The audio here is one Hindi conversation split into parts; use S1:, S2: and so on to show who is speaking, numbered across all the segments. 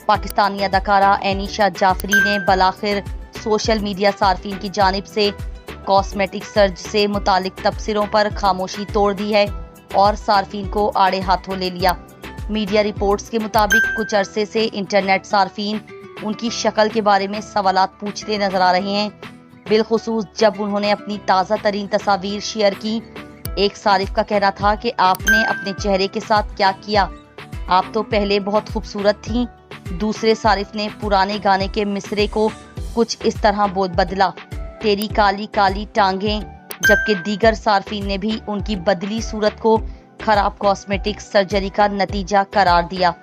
S1: पाकिस्तानी अदाकारा एनी शाह जाफरी ने बलाखिर सोशल मीडिया सार्फिन की जानिब से कॉस्मेटिक सर्ज से मुतालिक तबसरों पर खामोशी तोड़ दी है और सार्फिन को आड़े हाथों ले लिया। मीडिया रिपोर्ट्स के मुताबिक कुछ अरसे से इंटरनेट सार्फिन उनकी शक्ल के बारे में सवालात पूछते नजर आ रहे हैं, बिलखुसूस जब उन्होंने अपनी ताज़ा तरीन तस्वीर शेयर की। एक सारिफ का कहना था कि आपने अपने चेहरे के साथ क्या किया, आप तो पहले बहुत खूबसूरत थीं। दूसरे सारिफ ने पुराने गाने के मिसरे को कुछ इस तरह बोल बदला, तेरी काली काली टांगें, जबकि दीगर सार्फिन ने भी उनकी बदली सूरत को खराब कॉस्मेटिक सर्जरी का नतीजा करार दिया।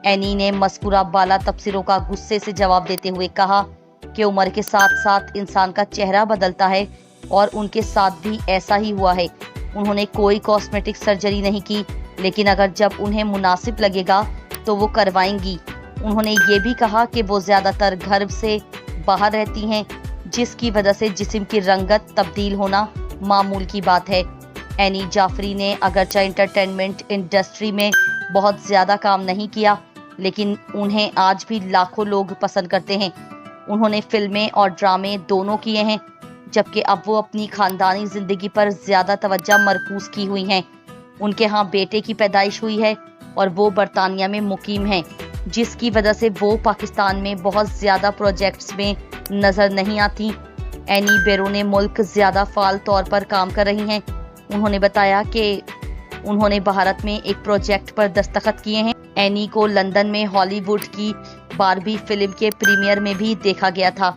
S1: एनी ने मस्कुरा बाला तबसरों का गुस्से से जवाब देते हुए कहा कि उम्र के साथ साथ इंसान का चेहरा बदलता है और उनके साथ भी ऐसा ही हुआ है। उन्होंने कोई कॉस्मेटिक सर्जरी नहीं की, लेकिन अगर जब उन्हें मुनासिब लगेगा तो वो करवाएंगी। उन्होंने ये भी कहा कि वो ज़्यादातर घर से बाहर रहती हैं, जिसकी वजह से जिस्म की रंगत तब्दील होना मामूल की बात है। एनी जाफरी ने अगरचे एंटरटेनमेंट इंडस्ट्री में बहुत ज़्यादा काम नहीं किया, लेकिन उन्हें आज भी लाखों लोग पसंद करते हैं। उन्होंने फिल्में और ड्रामे दोनों किए हैं, जबकि अब वो अपनी खानदानी ज़िंदगी पर ज़्यादा तवज्जो मरकूज़ की हुई हैं। उनके यहाँ बेटे की पैदाइश हुई है और वो बरतानिया में मुकीम हैं, जिसकी वजह से वो पाकिस्तान में बहुत ज़्यादा प्रोजेक्ट्स में नज़र नहीं आती। एनी बैरून मुल्क ज़्यादा फाल तौर पर काम कर रही हैं। उन्होंने बताया कि उन्होंने भारत में एक प्रोजेक्ट पर दस्तखत किए हैं। एनी को लंदन में हॉलीवुड की बारबी फिल्म के प्रीमियर में भी देखा गया था।